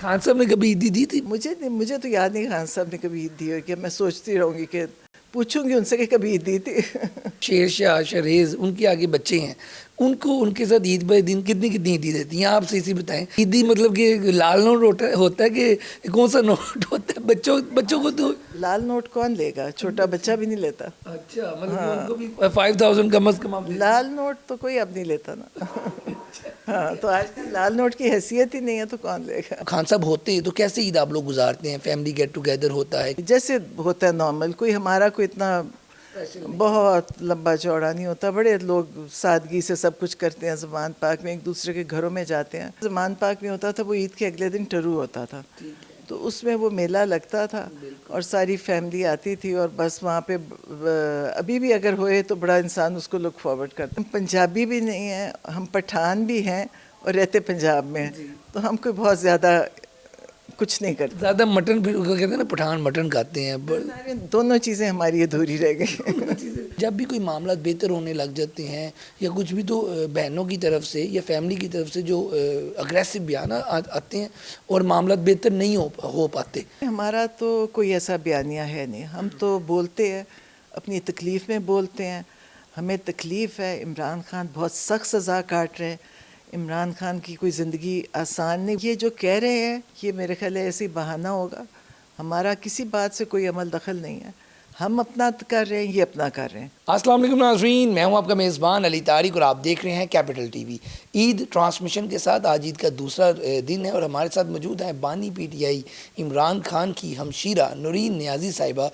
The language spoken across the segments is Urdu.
خان صاحب نے کبھی عیدی دی تھی؟ مجھے تو یاد نہیں خان صاحب نے کبھی عید دی ہو کہ میں سوچتی رہوں گی کہ پوچھوں گی ان سے کہ کبھی عید دی تھی. شیر شاہ شریز ان کے آگے بچے ہیں, ان کو ان کے ساتھ عید بہ دن کتنی عیدی دیتی ہیں آپ؟ سے اسی بتائیں. عیدی مطلب کہ لال نوٹ ہوتا ہے کہ کون سا نوٹ ہوتا ہے؟ بچوں کو تو لال نوٹ کون لے گا, چھوٹا بچہ بھی نہیں لیتا. اچھا, مطلب کہ ان کو بھی 5000 کم از کم آپ لال نوٹ تو کوئی اب نہیں لیتا نا. ہاں, تو آج کل لال نوٹ کی حیثیت ہی نہیں ہے تو کون لے گا. خان صاحب ہوتے تو کیسے عید آپ لوگ گزارتے ہیں؟ فیملی گیٹ ٹوگیدر ہوتا ہے جیسے ہوتا ہے نارمل, کوئی ہمارا کوئی اتنا بہت لمبا چوڑا نہیں ہوتا. بڑے لوگ سادگی سے سب کچھ کرتے ہیں. زمان پاک میں ایک دوسرے کے گھروں میں جاتے ہیں. زمان پاک میں ہوتا تھا وہ عید کے اگلے دن ٹرو ہوتا تھا, تو اس میں وہ میلہ لگتا تھا اور ساری فیملی آتی تھی, اور بس وہاں پہ ابھی بھی اگر ہوئے تو بڑا انسان اس کو لک فارورڈ کرتا. ہم پنجابی بھی نہیں ہیں, ہم پٹھان بھی ہیں اور رہتے پنجاب میں ہیں, تو ہم کوئی بہت زیادہ کچھ نہیں کرتے. زیادہ مٹن کہتے ہیں نا, پٹھان مٹن کھاتے ہیں. دونوں چیزیں ہماری ادھوری رہ گئی. جب بھی کوئی معاملات بہتر ہونے لگ جاتے ہیں یا کچھ بھی, تو بہنوں کی طرف سے یا فیملی کی طرف سے جو اگریسو بیانات آتے ہیں اور معاملات بہتر نہیں ہو پاتے. ہمارا تو کوئی ایسا بیانیہ ہے نہیں, ہم تو بولتے ہیں, اپنی تکلیف میں بولتے ہیں. ہمیں تکلیف ہے, عمران خان بہت سخت سزا کاٹ رہے ہیں, عمران خان کی کوئی زندگی آسان نہیں. یہ جو کہہ رہے ہیں یہ میرے خیال ہے ایسے بہانہ ہوگا. ہمارا کسی بات سے کوئی عمل دخل نہیں ہے, ہم اپنا کر رہے ہیں, یہ اپنا کر رہے ہیں. السلام علیکم ناظرین, میں ہوں آپ کا میزبان علی طارق اور آپ دیکھ رہے ہیں کیپٹل ٹی وی. عید ٹرانسمیشن کے ساتھ آج عید کا دوسرا دن ہے اور ہمارے ساتھ موجود ہیں بانی P T I Imran Khan کی ہمشیرہ نورین نیازی صاحبہ,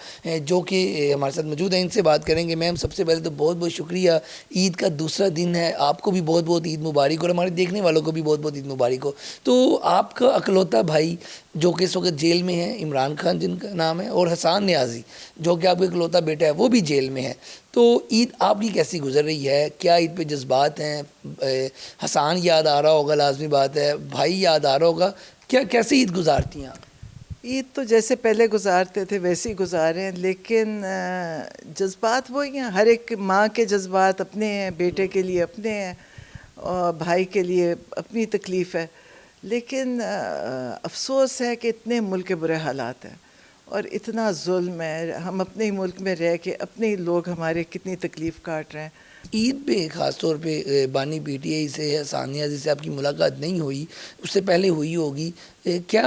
جو کہ ہمارے ساتھ موجود ہیں. ان سے بات کریں گے. میم, سب سے پہلے تو بہت بہت شکریہ. عید کا دوسرا دن ہے, آپ کو بھی بہت بہت عید مبارک, اور ہمارے دیکھنے والوں کو بھی بہت بہت عید مبارک ہو. تو آپ کا اکلوتا بھائی جو کہ اس وقت جیل میں ہے, عمران خان جن کا نام ہے, اور حسان نیازی جو کہ آپ کا اکلوتا بیٹا ہے وہ بھی جیل میں ہے. تو عید آپ کی کیسی گزر رہی ہے؟ کیا عید پہ جذبات ہیں؟ حسان یاد آ رہا ہوگا, لازمی بات ہے. بھائی یاد آ رہا ہوگا. کیسے عید گزارتی ہیں آپ؟ عید تو جیسے پہلے گزارتے تھے ویسے ہی گزارے ہیں, لیکن جذبات وہی ہیں. ہر ایک ماں کے جذبات اپنے ہیں, بیٹے کے لیے اپنے ہیں, اور بھائی کے لیے اپنی تکلیف ہے. لیکن افسوس ہے کہ اتنے ملک کے برے حالات ہیں اور اتنا ظلم ہے. ہم اپنے ہی ملک میں رہ کے اپنے ہی لوگ ہمارے کتنی تکلیف کاٹ رہے ہیں. عید پہ خاص طور پہ بانی پی ٹی آئی سے, حسانیہ سے آپ کی ملاقات نہیں ہوئی, اس سے پہلے ہوئی ہوگی. کیا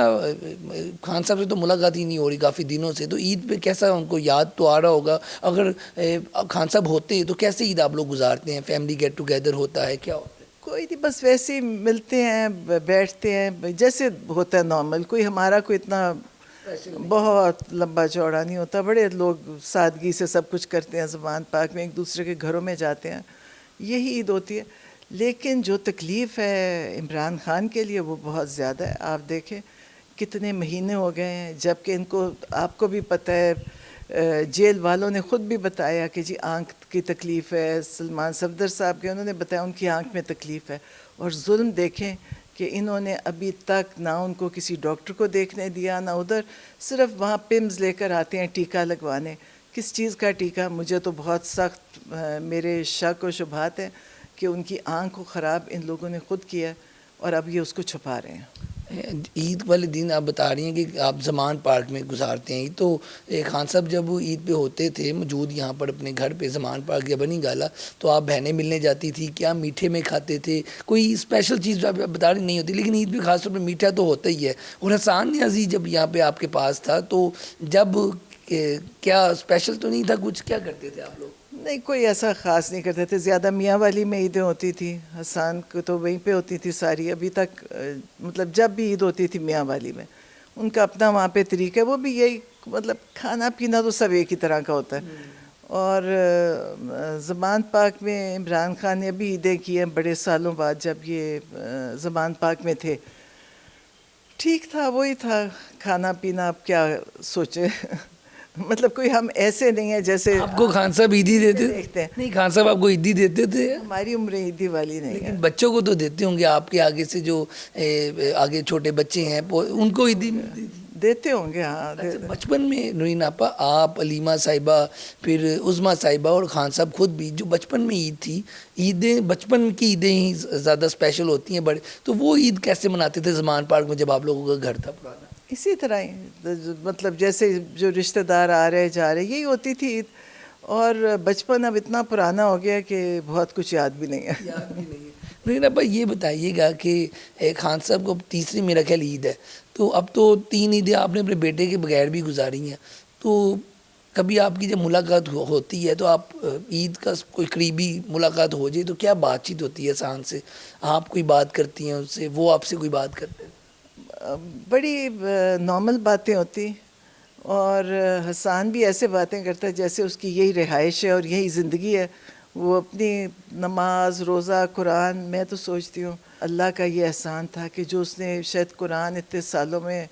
خان صاحب سے تو ملاقات ہی نہیں ہو رہی کافی دنوں سے, تو عید پہ کیسا ان کو یاد تو آ رہا ہوگا. اگر خان صاحب ہوتے تو کیسے عید آپ لوگ گزارتے ہیں؟ فیملی گیٹ ٹوگیدر ہوتا ہے, کیا ہوتا ہے؟ کوئی نہیں, بس ویسے ہی ملتے ہیں, بیٹھتے ہیں, جیسے ہوتا ہے نارمل. کوئی ہمارا کوئی اتنا بہت لمبا چوڑا نہیں ہوتا. بڑے لوگ سادگی سے سب کچھ کرتے ہیں. زمان پاک میں ایک دوسرے کے گھروں میں جاتے ہیں, یہی عید ہوتی ہے. لیکن جو تکلیف ہے عمران خان کے لیے وہ بہت زیادہ ہے. آپ دیکھیں کتنے مہینے ہو گئے ہیں, جب کہ ان کو, آپ کو بھی پتہ ہے, جیل والوں نے خود بھی بتایا کہ جی آنکھ کی تکلیف ہے. سلمان صفدر صاحب کے انہوں نے بتایا ان کی آنکھ میں تکلیف ہے. اور ظلم دیکھیں کہ انہوں نے ابھی تک نہ ان کو کسی ڈاکٹر کو دیکھنے دیا, نہ ادھر, صرف وہاں پمز لے کر آتے ہیں ٹیکہ لگوانے. کس چیز کا ٹیکہ؟ مجھے تو بہت سخت میرے شک و شبہات ہیں کہ ان کی آنکھ کو خراب ان لوگوں نے خود کیا اور اب یہ اس کو چھپا رہے ہیں. عید والے دن آپ بتا رہی ہیں کہ آپ زمان پارک میں گزارتے ہیں, تو خان صاحب جب عید پہ ہوتے تھے موجود یہاں پر اپنے گھر پہ زمان پارک یا بنی گالا, تو آپ بہنیں ملنے جاتی تھی, کیا میٹھے میں کھاتے تھے؟ کوئی اسپیشل چیز جو آپ بتا رہی نہیں ہوتی, لیکن عید پہ خاص طور پہ میٹھا تو ہوتا ہی ہے. اور حسان نیازی جب یہاں پہ آپ کے پاس تھا تو جب کیا اسپیشل تو نہیں تھا کچھ؟ کیا کرتے تھے آپ لوگ؟ نہیں, کوئی ایسا خاص نہیں کرتے تھے. زیادہ میاں والی میں عیدیں ہوتی تھی. حسان کو تو وہیں پہ ہوتی تھی ساری, ابھی تک, مطلب جب بھی عید ہوتی تھی میاں والی میں. ان کا اپنا وہاں پہ طریقہ ہے, وہ بھی یہی, مطلب کھانا پینا تو سب ایک ہی طرح کا ہوتا ہے. اور زمان پاک میں عمران خان نے ابھی عیدیں کی ہیں بڑے سالوں بعد, جب یہ زمان پاک میں تھے. ٹھیک تھا, وہی تھا کھانا پینا. اب کیا سوچے, مطلب کوئی ہم ایسے نہیں ہیں جیسے آپ کو خان صاحب عیدی دیتے دیکھتے ہیں. نہیں, خان صاحب آپ کو عیدی دیتے تھے؟ ہماری عمر عیدی والی نہیں ہے. لیکن بچوں کو تو دیتے ہوں گے آپ کے آگے سے, جو آگے چھوٹے بچے ہیں ان کو عیدی ملتی تھی. دیتے ہوں گے ہاں. بچپن میں نورین آپا آپ علیمہ صاحبہ پھر عظمیٰ صاحبہ اور خان صاحب خود بھی جو بچپن میں عید تھی عیدیں بچپن کی عیدیں ہی زیادہ اسپیشل ہوتی ہیں بڑے تو وہ عید کیسے مناتے تھے زمان پارک میں جب آپ لوگوں کا گھر تھا پرانا؟ اسی طرح ہی مطلب جیسے جو رشتہ دار آ رہے جا رہے یہی ہوتی تھی عید. اور بچپن اب اتنا پرانا ہو گیا کہ بہت کچھ یاد بھی نہیں ہے. یاد بھی نہیں ہے. لیکن ابا یہ بتائیے گا کہ خان صاحب کو تیسری میرا خیال عید ہے تو اب تو 3 عیدیں آپ نے اپنے بیٹے کے بغیر بھی گزاری ہیں تو کبھی آپ کی جب ملاقات ہوتی ہے تو آپ عید کا کوئی قریبی ملاقات ہو جائے تو کیا بات چیت ہوتی ہے احسان سے؟ آپ کوئی بات کرتی ہیں اس سے وہ آپ سے کوئی بات کرتے ہیں؟ بڑی نارمل باتیں ہوتی اور حسان بھی ایسے باتیں کرتا ہے جیسے اس کی یہی رہائش ہے اور یہی زندگی ہے. وہ اپنی نماز روزہ قرآن میں تو سوچتی ہوں اللہ کا یہ احسان تھا کہ جو اس نے شاید قرآن اتنے سالوں میں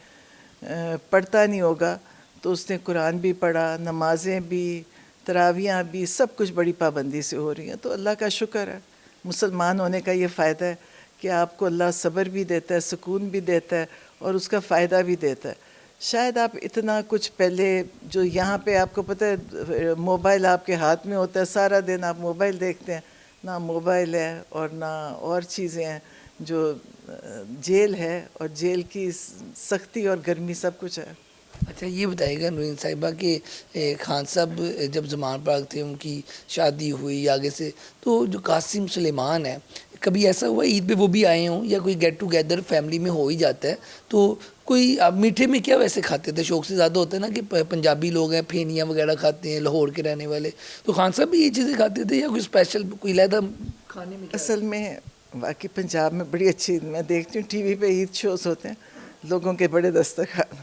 پڑھتا نہیں ہوگا تو اس نے قرآن بھی پڑھا نمازیں بھی تراویحاں بھی سب کچھ بڑی پابندی سے ہو رہی ہیں. تو اللہ کا شکر ہے مسلمان ہونے کا یہ فائدہ ہے کہ آپ کو اللہ صبر بھی دیتا ہے سکون بھی دیتا ہے اور اس کا فائدہ بھی دیتا ہے. شاید آپ اتنا کچھ پہلے جو یہاں پہ آپ کو پتہ ہے موبائل آپ کے ہاتھ میں ہوتا ہے سارا دن آپ موبائل دیکھتے ہیں. نہ موبائل ہے اور نہ اور چیزیں ہیں جو جیل ہے اور جیل کی سختی اور گرمی سب کچھ ہے. اچھا یہ بتائیے گا نورین صاحبہ کہ خان صاحب جب زمان پاک تھے ان کی شادی ہوئی آگے سے تو جو قاسم سلیمان ہے کبھی ایسا ہوا عید پہ وہ بھی آئے ہوں یا کوئی گیٹ ٹوگیدر فیملی میں ہو ہی جاتا ہے تو کوئی آپ میٹھے میں کیا ویسے کھاتے تھے؟ شوق سے زیادہ ہوتا ہے نا کہ پنجابی لوگ ہیں پھینیاں وغیرہ کھاتے ہیں لاہور کے رہنے والے تو خان صاحب بھی یہ چیزیں کھاتے تھے یا کوئی اسپیشل کوئی علیحدہ کھانے میں؟ اصل میں واقعی پنجاب میں بڑی اچھی میں دیکھتی ہوں ٹی وی پہ عید شوز ہوتے ہیں لوگوں کے بڑے دسترخوان.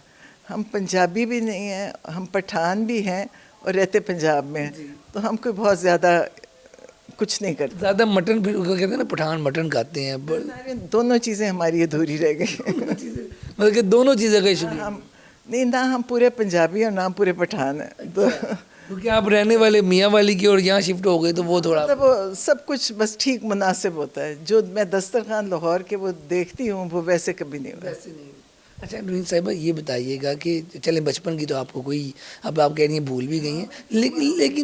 ہم پنجابی بھی نہیں ہیں ہم پٹھان بھی ہیں اور رہتے پنجاب میں ہیں تو ہم کوئی بہت زیادہ کچھ نہیں کرتے. زیادہ مٹن پھر کہتے ہیں نا پٹھان مٹن کھاتے ہیں. دونوں چیزیں ہماری ادھوری رہ گئی. مطلب کہ دونوں چیزیں کا شکریہ ہم نہیں نہ ہم پورے پنجابی اور نہ پورے پٹھان ہیں. کیونکہ آپ رہنے والے میاں والی کی اور یہاں شفٹ ہو گئے تو وہ تھوڑا مطلب وہ سب کچھ بس ٹھیک مناسب ہوتا ہے. جو میں دسترخوان لاہور کے وہ دیکھتی ہوں وہ ویسے کبھی نہیں ہوا. اچھا نورین صاحبہ یہ بتائیے گا کہ چلیں بچپن کی تو آپ کو کوئی اب آپ کہہ رہی ہیں بھول بھی گئی ہیں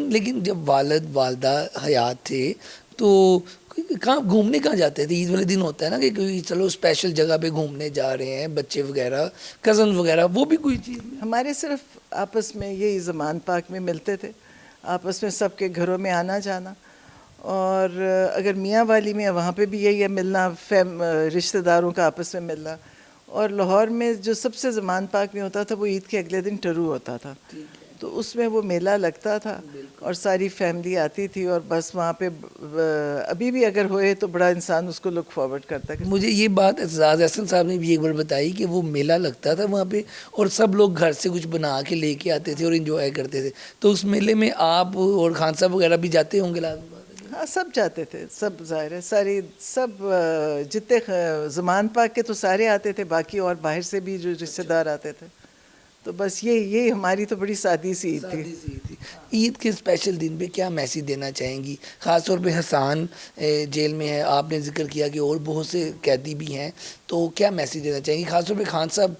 لیکن جب والد والدہ حیات تھے تو کہاں گھومنے کہاں جاتے تھے؟ عید والے دن ہوتا ہے نا کہ کوئی چلو اسپیشل جگہ پہ گھومنے جا رہے ہیں بچے وغیرہ کزن وغیرہ وہ بھی کوئی چیز؟ ہمارے صرف آپس میں یہی زمان پاک میں ملتے تھے آپس میں سب کے گھروں میں آنا جانا. اور اگر میاں والی میں وہاں پہ بھی یہی ہے ملنا رشتہ داروں کا آپس میں ملنا. اور لاہور میں جو سب سے زمان پاک میں ہوتا تھا وہ عید کے اگلے دن ٹرو ہوتا تھا تو اس میں وہ میلہ لگتا تھا اور ساری فیملی آتی تھی اور بس وہاں پہ ابھی بھی اگر ہوئے تو بڑا انسان اس کو لک فارورڈ کرتا ہے. مجھے یہ بات اعزاز احسن صاحب نے بھی ایک بار بتائی کہ وہ میلہ لگتا تھا وہاں پہ اور سب لوگ گھر سے کچھ بنا کے لے کے آتے تھے اور انجوائے کرتے تھے تو اس میلے میں آپ اور خان صاحب وغیرہ بھی جاتے ہوں گے لازم؟ ہاں سب جاتے تھے سب ظاہر ہے ساری سب جتنے زمان پاک کے تو سارے آتے تھے باقی اور باہر سے بھی جو رشتہ دار آتے تھے تو بس یہی ہماری تو بڑی سادی سی عید تھی. عید کے اسپیشل دن پہ کیا میسیج دینا چاہیں گی؟ خاص طور پہ حسان جیل میں ہے آپ نے ذکر کیا کہ اور بہت سے قیدی بھی ہیں تو کیا میسیج دینا چاہیں گی؟ خاص طور پہ خان صاحب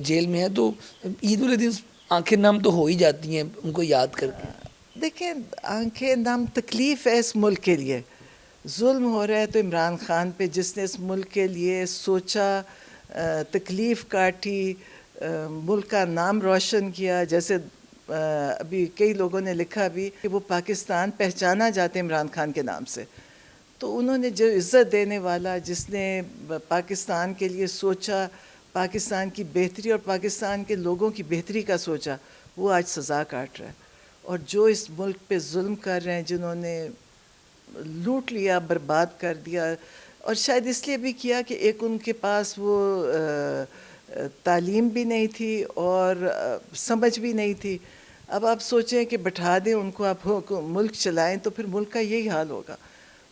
جیل میں ہیں تو عید والے دن آنکھیں نم تو ہو ہی جاتی ہیں ان کو یاد کر کے. دیکھیں آنکھیں نم تکلیف ہے اس ملک کے لیے ظلم ہو رہا ہے تو عمران خان پہ جس نے اس ملک کے لیے سوچا تکلیف کاٹی ملک کا نام روشن کیا. جیسے ابھی کئی لوگوں نے لکھا بھی کہ وہ پاکستان پہچانا جاتے عمران خان کے نام سے تو انہوں نے جو عزت دینے والا جس نے پاکستان کے لیے سوچا پاکستان کی بہتری اور پاکستان کے لوگوں کی بہتری کا سوچا وہ آج سزا کاٹ رہا ہے. اور جو اس ملک پہ ظلم کر رہے ہیں جنہوں نے لوٹ لیا برباد کر دیا اور شاید اس لیے بھی کیا کہ ایک ان کے پاس وہ تعلیم بھی نہیں تھی اور سمجھ بھی نہیں تھی. اب آپ سوچیں کہ بٹھا دیں ان کو آپ ملک چلائیں تو پھر ملک کا یہی حال ہوگا.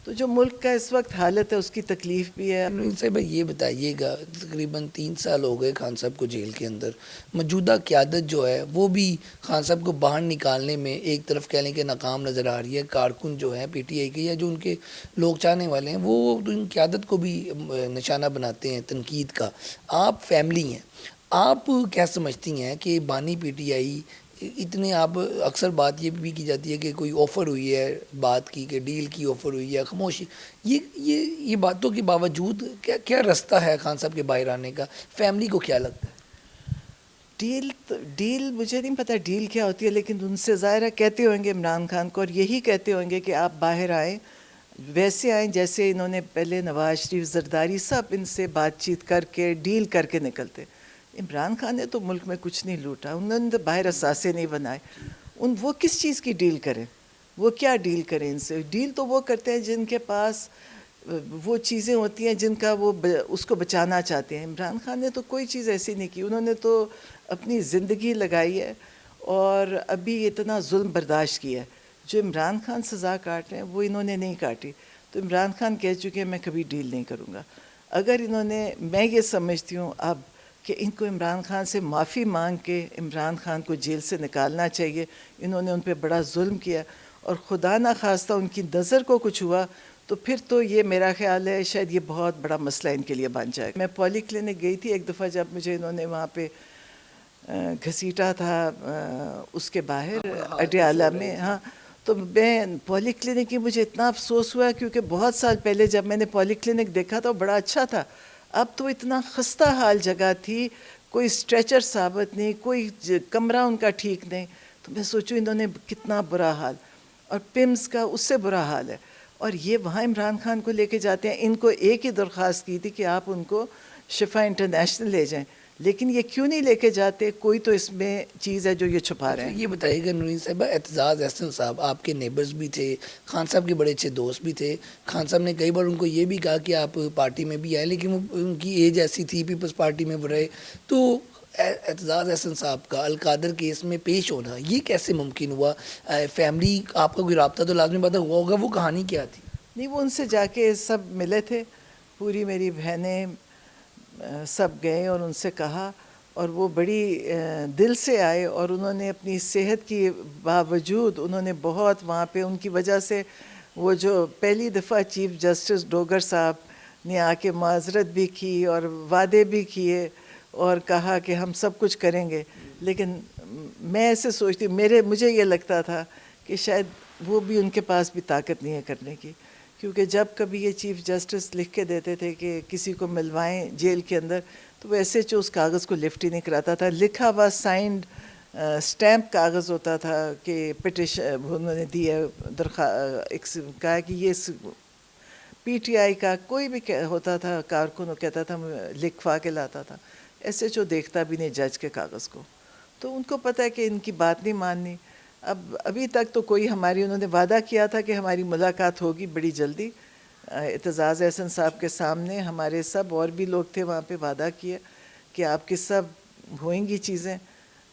تو جو ملک کا اس وقت حالت ہے اس کی تکلیف بھی ہے. صاحب یہ بتائیے گا تقریباً 3 سال ہو گئے خان صاحب کو جیل کے اندر موجودہ قیادت جو ہے وہ بھی خان صاحب کو باہر نکالنے میں ایک طرف کہہ لیں کہ ناکام نظر آ رہی ہے. کارکن جو ہیں پی ٹی آئی کے یا جو ان کے لوگ چاہنے والے ہیں وہ ان قیادت کو بھی نشانہ بناتے ہیں تنقید کا. آپ فیملی ہیں آپ کیا سمجھتی ہیں کہ بانی پی ٹی آئی اتنے، آپ اکثر بات یہ بھی کی جاتی ہے کہ کوئی آفر ہوئی ہے بات کی کہ ڈیل کی آفر ہوئی ہے، خاموشی، یہ باتوں کے باوجود کیا رستہ ہے خان صاحب کے باہر آنے کا؟ فیملی کو کیا لگتا ہے؟ ڈیل مجھے نہیں پتا ڈیل کیا ہوتی ہے، لیکن ان سے ظاہرہ کہتے ہوں گے عمران خان کو، اور یہی کہتے ہوں گے کہ آپ باہر آئیں، ویسے آئیں جیسے انہوں نے پہلے نواز شریف، زرداری سب ان سے بات چیت کر کے ڈیل کر کے نکلتے۔ عمران خان نے تو ملک میں کچھ نہیں لوٹا، انہوں نے تو باہر اثاثے نہیں بنائے، وہ کس چیز کی ڈیل کریں؟ وہ کیا ڈیل کریں ان سے؟ ڈیل تو وہ کرتے ہیں جن کے پاس وہ چیزیں ہوتی ہیں جن کا وہ اس کو بچانا چاہتے ہیں۔ عمران خان نے تو کوئی چیز ایسی نہیں کی، انہوں نے تو اپنی زندگی لگائی ہے اور ابھی اتنا ظلم برداشت کیا ہے۔ جو عمران خان سزا کاٹ رہے ہیں وہ انہوں نے نہیں کاٹی، تو عمران خان کہہ چکے ہیں میں کبھی ڈیل نہیں کروں گا۔ اگر انہوں نے، میں یہ سمجھتی ہوں اب کہ ان کو عمران خان سے معافی مانگ کے عمران خان کو جیل سے نکالنا چاہیے، انہوں نے ان پہ بڑا ظلم کیا، اور خدا نہ خواستہ ان کی نظر کو کچھ ہوا تو پھر تو یہ میرا خیال ہے شاید یہ بہت بڑا مسئلہ ان کے لیے بن جائے۔ میں پولی کلینک گئی تھی ایک دفعہ، جب مجھے انہوں نے وہاں پہ گھسیٹا تھا اس کے باہر اڈیالہ میں، ہاں، تو میں پولی کلینک کی مجھے اتنا افسوس ہوا، کیونکہ بہت سال پہلے جب میں نے پولی کلینک دیکھا تھا وہ بڑا اچھا تھا، اب تو اتنا خستہ حال جگہ تھی، کوئی اسٹریچر ثابت نہیں، کوئی کمرہ ان کا ٹھیک نہیں، تو میں سوچوں انہوں نے کتنا برا حال، اور پمز کا اس سے برا حال ہے، اور یہ وہاں عمران خان کو لے کے جاتے ہیں۔ ان کو ایک ہی درخواست کی تھی کہ آپ ان کو شفا انٹرنیشنل لے جائیں، لیکن یہ کیوں نہیں لے کے جاتے؟ کوئی تو اس میں چیز ہے جو یہ چھپا رہے ہیں۔ یہ بتائیے گا نورین صاحبہ، اعتزاز احسن صاحب آپ کے نیبرز بھی تھے، خان صاحب کے بڑے اچھے دوست بھی تھے، خان صاحب نے کئی بار ان کو یہ بھی کہا کہ آپ پارٹی میں بھی آئیں، لیکن وہ ان کی ایج ایسی تھی، پیپلز پارٹی میں وہ رہے، تو اعتزاز احسن صاحب کا القادر کیس میں پیش ہونا یہ کیسے ممکن ہوا؟ فیملی آپ کا کوئی رابطہ تو لازمی پتہ ہوا ہوگا، وہ کہانی کیا تھی؟ نہیں، وہ ان سے جا کے سب ملے تھے، پوری میری بہنیں سب گئے اور ان سے کہا، اور وہ بڑی دل سے آئے، اور انہوں نے اپنی صحت کی باوجود انہوں نے بہت وہاں پہ ان کی وجہ سے، وہ جو پہلی دفعہ چیف جسٹس ڈوگر صاحب نے آ کے معذرت بھی کی اور وعدے بھی کیے اور کہا کہ ہم سب کچھ کریں گے، لیکن میں ایسے سوچتی ہوں، مجھے یہ لگتا تھا کہ شاید وہ بھی ان کے پاس بھی طاقت نہیں ہے کرنے کی، کیونکہ جب کبھی یہ چیف جسٹس لکھ کے دیتے تھے کہ کسی کو ملوائیں جیل کے اندر، تو وہ ایسے اس کاغذ کو لفٹ ہی نہیں کراتا تھا، لکھا ہوا سائنڈ سٹیمپ کاغذ ہوتا تھا کہ پٹیشن انہوں نے دی ہے، کہا کہ یہ پی ٹی آئی کا کوئی بھی ہوتا تھا کارکن، وہ کہتا تھا لکھوا کے لاتا تھا، ایسے جو دیکھتا بھی نہیں جج کے کاغذ کو، تو ان کو پتہ ہے کہ ان کی بات نہیں ماننی۔ ابھی تک تو کوئی انہوں نے وعدہ کیا تھا کہ ہماری ملاقات ہوگی بڑی جلدی، اعتزاز احسن صاحب کے سامنے ہمارے سب اور بھی لوگ تھے وہاں پہ، وعدہ کیا کہ آپ کی سب ہوئیں گی چیزیں،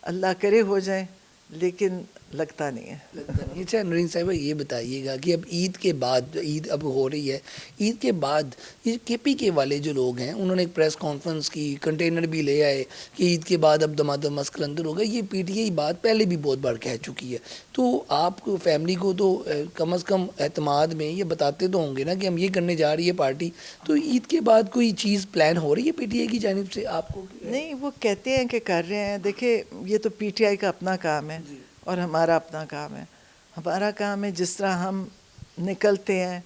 اللہ کرے ہو جائیں، لیکن لگتا نہیں ہے۔ اچھا نورین صاحبہ، یہ بتائیے گا کہ اب عید کے بعد، عید اب ہو رہی ہے، عید کے بعد یہ کے پی کے والے جو لوگ ہیں انہوں نے ایک پریس کانفرنس کی، کنٹینر بھی لے آئے کہ عید کے بعد اب دمادم مسکلندر ہوگا، یہ پی ٹی آئی بات پہلے بھی بہت بار کہہ چکی ہے، تو آپ کو فیملی کو تو کم از کم اعتماد میں یہ بتاتے تو ہوں گے نا کہ ہم یہ کرنے جا رہی ہے پارٹی، تو عید کے بعد کوئی چیز پلان ہو رہی ہے پی ٹی آئی کی جانب سے آپ کو؟ نہیں، وہ کہتے ہیں کہ کر رہے ہیں، دیکھیں یہ تو پی ٹی آئی کا اپنا کام ہے اور ہمارا اپنا کام ہے۔ ہمارا کام ہے جس طرح ہم نکلتے ہیں،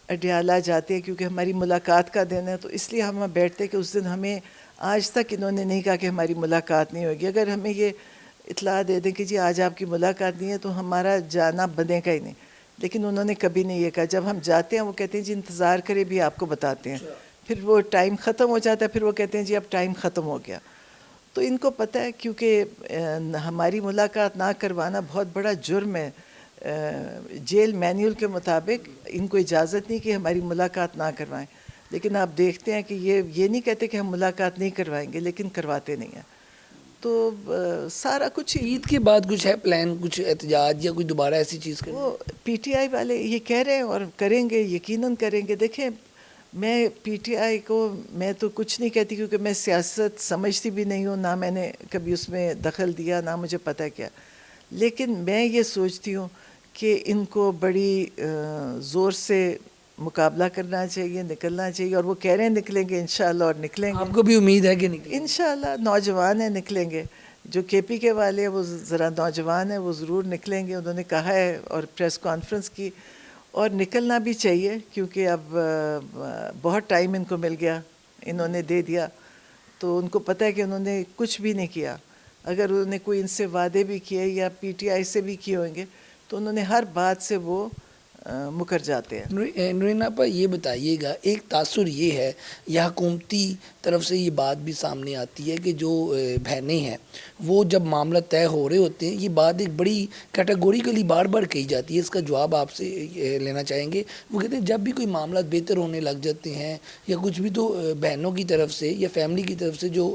اڈیالہ جاتے ہیں کیونکہ ہماری ملاقات کا دن ہے، تو اس لیے ہم بیٹھتے کہ اس دن ہمیں، آج تک انہوں نے نہیں کہا کہ ہماری ملاقات نہیں ہوگی، اگر ہمیں یہ اطلاع دے دیں کہ جی آج آپ کی ملاقات نہیں ہے تو ہمارا جانا بنے گا ہی نہیں، لیکن انہوں نے کبھی نہیں یہ کہا۔ جب ہم جاتے ہیں وہ کہتے ہیں جی انتظار کرے بھی آپ کو بتاتے ہیں، پھر وہ ٹائم ختم ہو جاتا ہے، پھر وہ کہتے ہیں جی اب ٹائم ختم ہو گیا۔ تو ان کو پتہ ہے کیونکہ ہماری ملاقات نہ کروانا بہت بڑا جرم ہے، جیل مینیول کے مطابق ان کو اجازت نہیں کہ ہماری ملاقات نہ کروائیں، لیکن آپ دیکھتے ہیں کہ یہ نہیں کہتے کہ ہم ملاقات نہیں کروائیں گے، لیکن کرواتے نہیں ہیں۔ تو سارا کچھ عید کے بعد کچھ ہے پلان، کچھ احتجاج یا کوئی دوبارہ ایسی چیز کریں؟ وہ پی ٹی آئی والے یہ کہہ رہے ہیں اور کریں گے، یقیناً کریں گے۔ دیکھیں میں پی ٹی آئی کو میں تو کچھ نہیں کہتی کیونکہ میں سیاست سمجھتی بھی نہیں ہوں، نہ میں نے کبھی اس میں دخل دیا، نہ مجھے پتہ کیا، لیکن میں یہ سوچتی ہوں کہ ان کو بڑی زور سے مقابلہ کرنا چاہیے، نکلنا چاہیے، اور وہ کہہ رہے ہیں نکلیں گے انشاءاللہ، اور نکلیں گے آپ کو بھی امید ہے کہ نکلیں؟ انشاءاللہ. نوجوان ہیں، نکلیں گے. جو کے پی کے والے ہیں وہ ذرا نوجوان ہیں، وہ ضرور نکلیں گے، انہوں نے کہا ہے اور پریس کانفرنس کی، اور نکلنا بھی چاہیے کیونکہ اب بہت ٹائم ان کو مل گیا، انہوں نے دے دیا، تو ان کو پتہ ہے کہ انہوں نے کچھ بھی نہیں کیا. اگر انہوں نے کوئی ان سے وعدے بھی کیے یا پی ٹی آئی سے بھی کیے ہوئیں گے تو انہوں نے ہر بات سے وہ مکر جاتے ہیں. نورین آپا یہ بتائیے گا، ایک تاثر یہ ہے یا حکومتی طرف سے یہ بات بھی سامنے آتی ہے کہ جو بہنیں ہیں وہ جب معاملہ طے ہو رہے ہوتے ہیں، یہ بات ایک بڑی کیٹیگوریکلی بار بار کہی جاتی ہے، اس کا جواب آپ سے لینا چاہیں گے. وہ کہتے ہیں جب بھی کوئی معاملات بہتر ہونے لگ جاتے ہیں یا کچھ بھی، تو بہنوں کی طرف سے یا فیملی کی طرف سے جو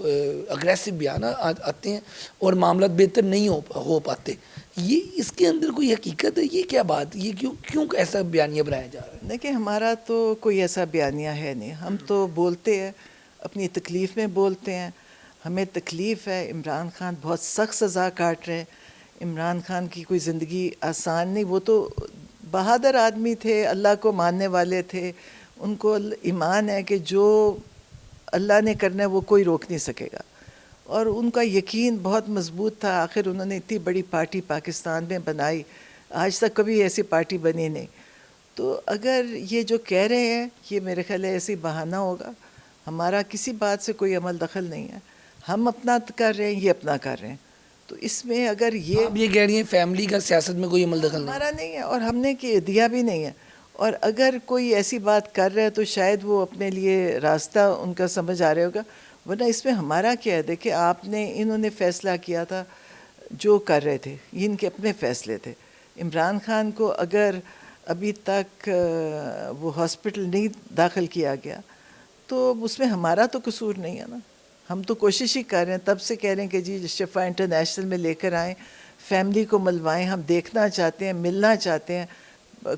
اگریسو بیانات آتے ہیں اور معاملات بہتر نہیں ہو پاتے. یہ اس کے اندر کوئی حقیقت ہے؟ یہ کیا بات، یہ کیوں ایسا بیانیہ بنایا جا رہا ہے؟ دیکھیں ہمارا تو کوئی ایسا بیانیہ ہے نہیں، ہم تو بولتے ہیں، اپنی تکلیف میں بولتے ہیں. ہمیں تکلیف ہے، عمران خان بہت سخت سزا کاٹ رہے ہیں. عمران خان کی کوئی زندگی آسان نہیں، وہ تو بہادر آدمی تھے، اللہ کو ماننے والے تھے، ان کو ایمان ہے کہ جو اللہ نے کرنا ہے وہ کوئی روک نہیں سکے گا، اور ان کا یقین بہت مضبوط تھا. آخر انہوں نے اتنی بڑی پارٹی پاکستان میں بنائی، آج تک کبھی ایسی پارٹی بنی نہیں. تو اگر یہ جو کہہ رہے ہیں یہ میرے خیال ہے ایسی بہانہ ہوگا. ہمارا کسی بات سے کوئی عمل دخل نہیں ہے، ہم اپنا کر رہے ہیں، یہ اپنا کر رہے ہیں. تو اس میں اگر آپ یہ کہہ رہی ہیں فیملی کا سیاست میں کوئی عمل دخل نہیں؟ ہمارا نہیں ہے، اور ہم نے دیا بھی نہیں ہے. اور اگر کوئی ایسی بات کر رہا ہے تو شاید وہ اپنے لیے راستہ ان کا سمجھ آ رہا ہوگا، ورنہ اس میں ہمارا کیا ہے؟ دیکھیں انہوں نے فیصلہ کیا تھا جو کر رہے تھے، یہ ان کے اپنے فیصلے تھے. عمران خان کو اگر ابھی تک وہ ہاسپٹل نہیں داخل کیا گیا تو اس میں ہمارا تو قصور نہیں ہے نا. ہم تو کوشش ہی کر رہے ہیں، تب سے کہہ رہے ہیں کہ جی شفا انٹرنیشنل میں لے کر آئیں، فیملی کو ملوائیں. ہم دیکھنا چاہتے ہیں، ملنا چاہتے ہیں.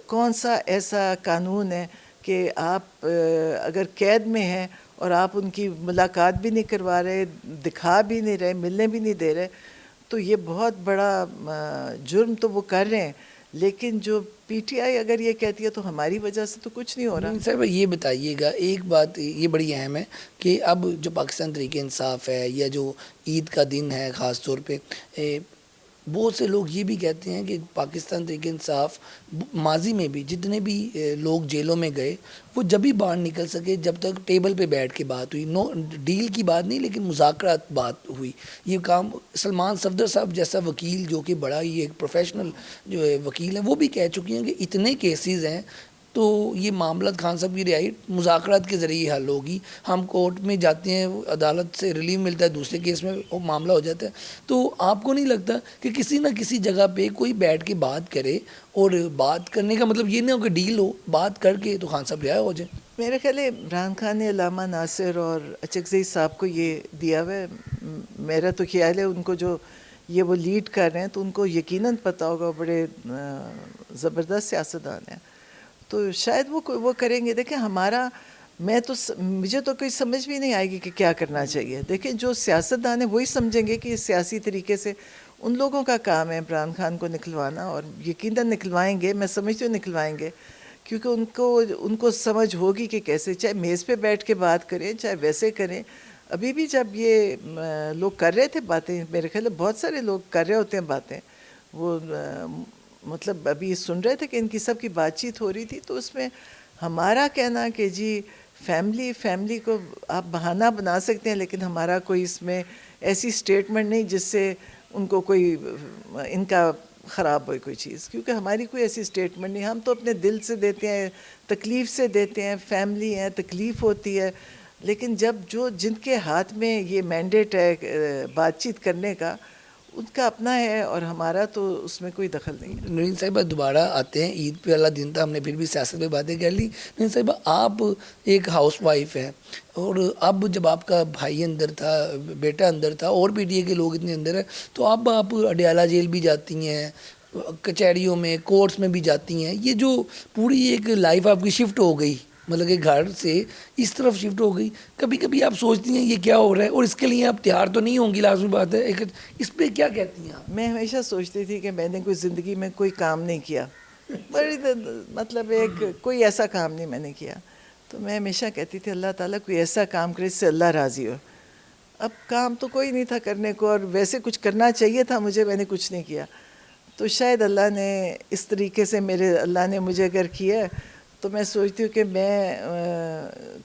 کون سا ایسا قانون ہے کہ آپ اگر قید میں ہیں اور آپ ان کی ملاقات بھی نہیں کروا رہے، دکھا بھی نہیں رہے، ملنے بھی نہیں دے رہے؟ تو یہ بہت بڑا جرم تو وہ کر رہے ہیں. لیکن جو پی ٹی آئی اگر یہ کہتی ہے تو ہماری وجہ سے تو کچھ نہیں ہو رہا. صاحب یہ بتائیے گا، ایک بات یہ بڑی اہم ہے کہ اب جو پاکستان تحریک انصاف ہے یا جو عید کا دن ہے خاص طور پہ، بہت سے لوگ یہ بھی کہتے ہیں کہ پاکستان تحریک انصاف ماضی میں بھی جتنے بھی لوگ جیلوں میں گئے وہ جب بھی باہر نکل سکے جب تک ٹیبل پہ بیٹھ کے بات ہوئی، نو ڈیل کی بات نہیں لیکن مذاکرات بات ہوئی. یہ کام سلمان صفدر صاحب جیسا وکیل جو کہ بڑا ہی ایک پروفیشنل جو وکیل ہیں وہ بھی کہہ چکی ہیں کہ اتنے کیسز ہیں تو یہ معاملات خان صاحب کی رہائی مذاکرات کے ذریعے حل ہوگی. ہم کورٹ میں جاتے ہیں، عدالت سے ریلیو ملتا ہے، دوسرے کیس میں وہ معاملہ ہو جاتا ہے. تو آپ کو نہیں لگتا کہ کسی نہ کسی جگہ پہ کوئی بیٹھ کے بات کرے، اور بات کرنے کا مطلب یہ نہیں ہو کہ ڈیل ہو، بات کر کے تو خان صاحب رہا ہو جائیں؟ میرے خیال ہے عمران خان نے علامہ ناصر اور اچکزئی صاحب کو یہ دیا ہوا ہے. میرا تو خیال ہے ان کو جو یہ وہ لیڈ کر رہے ہیں تو ان کو یقیناً پتہ ہوگا، بڑے زبردست سیاستدان ہیں، تو شاید وہ کریں گے. دیکھیں مجھے تو کوئی سمجھ بھی نہیں آئے گی کہ کیا کرنا چاہیے. دیکھیں جو سیاستدان ہیں وہی سمجھیں گے کہ سیاسی طریقے سے ان لوگوں کا کام ہے عمران خان کو نکلوانا، اور یقیناً نکلوائیں گے. میں سمجھتی ہوں نکلوائیں گے، کیونکہ ان کو سمجھ ہوگی کہ کیسے، چاہے میز پہ بیٹھ کے بات کریں چاہے ویسے کریں. ابھی بھی جب یہ لوگ کر رہے تھے باتیں، میرے خیال ہے بہت سارے لوگ کر رہے ہوتے ہیں باتیں، وہ مطلب ابھی سن رہے تھے کہ ان کی سب کی بات چیت ہو رہی تھی. تو اس میں ہمارا کہنا کہ جی فیملی کو آپ بہانہ بنا سکتے ہیں، لیکن ہمارا کوئی اس میں ایسی سٹیٹمنٹ نہیں جس سے ان کو کوئی ان کا خراب ہوئی کوئی چیز، کیونکہ ہماری کوئی ایسی سٹیٹمنٹ نہیں. ہم تو اپنے دل سے دیتے ہیں، تکلیف سے دیتے ہیں. فیملی ہے، تکلیف ہوتی ہے، لیکن جن کے ہاتھ میں یہ مینڈیٹ ہے بات چیت کرنے کا، ان کا اپنا ہے، اور ہمارا تو اس میں کوئی دخل نہیں ہے. نورین صاحبہ دوبارہ آتے ہیں، عید پہ والا دن تھا، ہم نے پھر بھی سیاست پہ باتیں کر لی. نورین صاحبہ آپ ایک ہاؤس وائف ہیں، اور اب جب آپ کا بھائی اندر تھا، بیٹا اندر تھا، اور پی ٹی اے کے لوگ اتنے اندر ہیں، تو اب آپ اڈیالہ جیل بھی جاتی ہیں، کچہریوں میں، کورٹس میں بھی جاتی ہیں. یہ جو پوری ایک لائف آپ کی شفٹ ہو گئی، مطلب کہ گھر سے اس طرف شفٹ ہو گئی، کبھی کبھی آپ سوچتی ہیں یہ کیا ہو رہا ہے، اور اس کے لیے آپ تیار تو نہیں ہوں گی، لازمی بات ہے. اس پہ کیا کہتی ہیں آپ؟ میں ہمیشہ سوچتی تھی کہ میں نے کوئی زندگی میں کوئی کام نہیں کیا، بڑی مطلب ایک کوئی ایسا کام نہیں میں نے کیا. تو میں ہمیشہ کہتی تھی اللہ تعالیٰ کوئی ایسا کام کرے جس سے اللہ راضی ہو. اب کام تو کوئی نہیں تھا کرنے کو، اور ویسے کچھ کرنا چاہیے تھا مجھے، میں نے کچھ نہیں کیا. تو شاید اللہ نے اس طریقے سے اللہ نے مجھے اگر کیا تو میں سوچتی ہوں کہ میں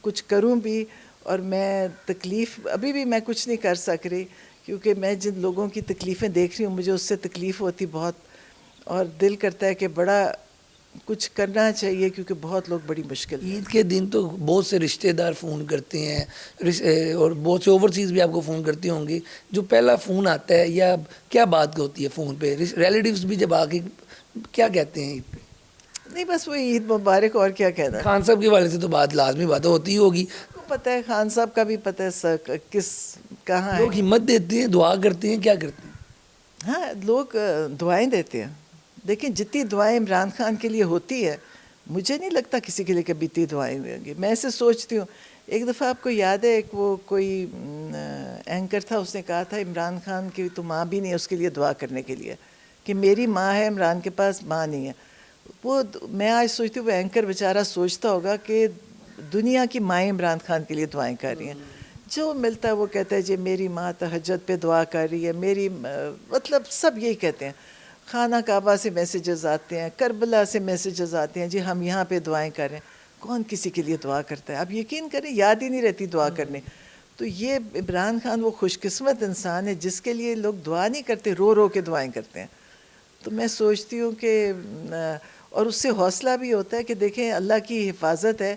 کچھ کروں بھی، اور میں تکلیف ابھی بھی میں کچھ نہیں کر سک رہی، کیونکہ میں جن لوگوں کی تکلیفیں دیکھ رہی ہوں مجھے اس سے تکلیف ہوتی بہت، اور دل کرتا ہے کہ بڑا کچھ کرنا چاہیے، کیونکہ بہت لوگ بڑی مشکل. عید کے دن تو بہت سے رشتہ دار فون کرتے ہیں، اور بہت سے اوورسیز بھی آپ کو فون کرتے ہوں گے. جو پہلا فون آتا ہے یا کیا بات ہوتی ہے فون پہ؟ ریلیٹیوز بھی جب آ کے کیا کہتے ہیں عید پہ؟ نہیں بس وہ عید مبارک، اور کیا کہنا. خان صاحب کے والے سے تو بات لازمی بات ہوتی ہی ہوگی. پتہ ہے خان صاحب کا بھی پتہ ہے کس کہاں ہے. لوگ ہمت دیتے ہیں، دعا کرتے ہیں، کیا کرتے ہیں؟ ہاں لوگ دعائیں دیتے ہیں. دیکھیں جتنی دعائیں عمران خان کے لیے ہوتی ہے، مجھے نہیں لگتا کسی کے لیے کبھی اتنی دعائیں ہوئیں گی. میں ایسے سوچتی ہوں. ایک دفعہ آپ کو یاد ہے وہ کوئی اینکر تھا، اس نے کہا تھا عمران خان کی تو ماں بھی نہیں ہے اس کے لیے دعا کرنے کے لیے، کہ میری ماں ہے، عمران کے پاس ماں نہیں ہے. میں آج سوچتی ہوں وہ اینکر بیچارہ سوچتا ہوگا کہ دنیا کی مائیں عمران خان کے لیے دعائیں کر رہی ہیں. جو ملتا ہے وہ کہتا ہے جی میری ماں تہجد پہ دعا کر رہی ہے، میری مطلب سب یہی کہتے ہیں. خانہ کعبہ سے میسیجز آتے ہیں، کربلا سے میسیجز آتے ہیں، جی ہم یہاں پہ دعائیں کریں. کون کسی کے لیے دعا کرتا ہے؟ آپ یقین کریں یاد ہی نہیں رہتی دعا کرنے. تو یہ عمران خان وہ خوش قسمت انسان ہے جس کے لیے لوگ دعا نہیں کرتے، رو رو کے دعائیں کرتے ہیں. تو میں سوچتی ہوں کہ اور اس سے حوصلہ بھی ہوتا ہے کہ دیکھیں اللہ کی حفاظت ہے،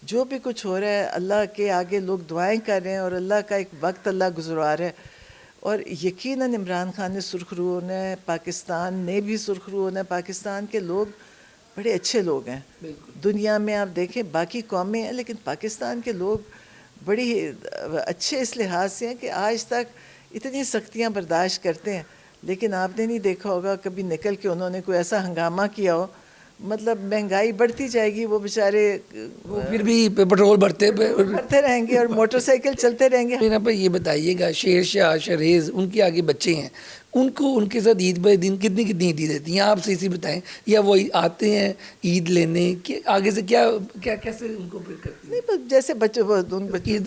جو بھی کچھ ہو رہا ہے اللہ کے آگے لوگ دعائیں کر رہے ہیں، اور اللہ کا ایک وقت اللہ گزرا رہا ہے. اور یقیناً عمران خان نے سرخ رو ہونا ہے، پاکستان نے بھی سرخ رو ہونا ہے. پاکستان کے لوگ بڑے اچھے لوگ ہیں. دنیا میں آپ دیکھیں باقی قومیں ہیں، لیکن پاکستان کے لوگ بڑی اچھے اس لحاظ سے ہیں کہ آج تک اتنی سختیاں برداشت کرتے ہیں. لیکن آپ نے نہیں دیکھا ہوگا کبھی نکل کے انہوں نے کوئی ایسا ہنگامہ کیا ہو. مطلب مہنگائی بڑھتی جائے گی، وہ بیچارے پھر بھی پیٹرول بھرتے رہیں گے اور موٹر سائیکل چلتے رہیں گے. پہ یہ بتائیے گا شیر شاہ شریز ان کے آگے بچے ہیں، ان کو ان کے ساتھ عید بہ دن کتنی عیدی دیتی ہیں آپ سے اسی بتائیں، یا وہ آتے ہیں عید لینے کہ آگے سے کیا کیسے ان کو پھر کرتی ہیں؟ نہیں بس جیسے بچوں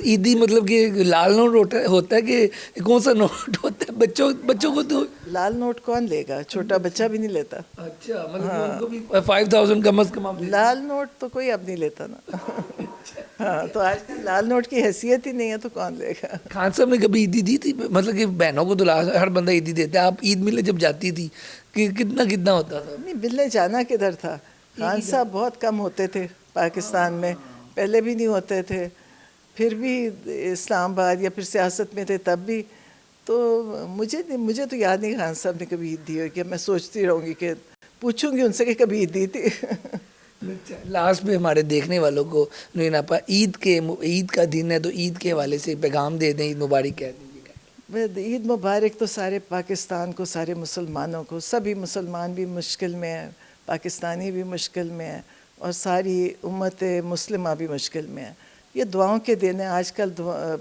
عیدی مطلب کہ لال نوٹ ہوتا ہے کہ کون سا نوٹ ہوتا ہے؟ بچوں کو تو لال نوٹ کون لے گا؟ چھوٹا بچہ بھی نہیں لیتا. اچھا مطلب ان کو بھی 5000 کم از کم لال نوٹ تو کوئی اب نہیں لیتا نا. ہاں تو آج کل لال نوٹ کی حیثیت ہی نہیں ہے تو کون لے گا. خان صاحب نے کبھی عیدی دی تھی؟ مطلب کہ بہنوں کو تو ہر بندہ عیدی دیتا ہے، آپ عید ملنے جب جاتی تھی کہ کتنا ہوتا تھا؟ نہیں ملنے جانا کدھر تھا. خان صاحب بہت کم ہوتے تھے پاکستان میں، پہلے بھی نہیں ہوتے تھے، پھر بھی اسلام آباد یا پھر سیاست میں تھے تب بھی. تو مجھے تو یاد نہیں خان صاحب نے کبھی عید دی ہوگی. میں سوچتی رہوں گی کہ پوچھوں گی ان سے کہ کبھی عید دی تھی. لاسٹ میں ہمارے دیکھنے والوں کو نورین آپا عید کا دن ہے تو عید کے حوالے سے پیغام دے دیں، عید مبارک کہہ دیں. عید مبارک تو سارے پاکستان کو، سارے مسلمانوں کو. سبھی مسلمان بھی مشکل میں ہیں، پاکستانی بھی مشکل میں ہیں، اور ساری امت مسلمہ بھی مشکل میں ہے. یہ دعاؤں کے دن ہیں. آج کل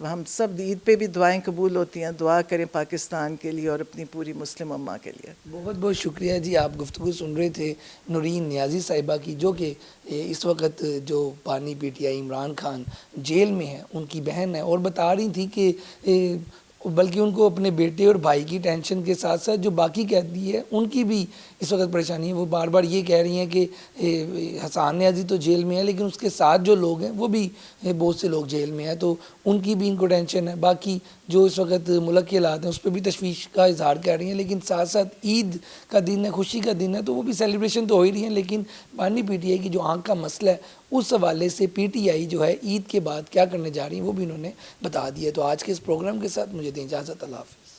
ہم سب عید پہ بھی دعائیں قبول ہوتی ہیں. دعا کریں پاکستان کے لیے اور اپنی پوری مسلم امہ کے لیے. بہت بہت شکریہ جی. آپ گفتگو سن رہے تھے نورین نیازی صاحبہ کی، جو کہ اس وقت جو بانی P T I Imran Khan جیل میں ہیں ان کی بہن ہے، اور بتا رہی تھی کہ بلکہ ان کو اپنے بیٹے اور بھائی کی ٹینشن کے ساتھ ساتھ جو باقی قیدی ہے ان کی بھی اس وقت پریشانی ہے. وہ بار بار یہ کہہ رہی ہیں کہ حسان نیازی تو جیل میں ہے، لیکن اس کے ساتھ جو لوگ ہیں وہ بھی بہت سے لوگ جیل میں ہیں، تو ان کی بھی ان کو ٹینشن ہے. باقی جو اس وقت ملک کے حالات ہیں اس پہ بھی تشویش کا اظہار کر رہی ہیں. لیکن ساتھ ساتھ عید کا دن ہے، خوشی کا دن ہے، تو وہ بھی سیلیبریشن تو ہو ہی رہی ہیں. لیکن بانی پی ٹی آئی کی جو آنکھ کا مسئلہ ہے اس حوالے سے پی ٹی آئی جو ہے عید کے بعد کیا کرنے جا رہی ہیں وہ بھی انہوں نے بتا دیا. تو آج کے اس پروگرام کے ساتھ مجھے دیں اجازت. اللہ حافظ.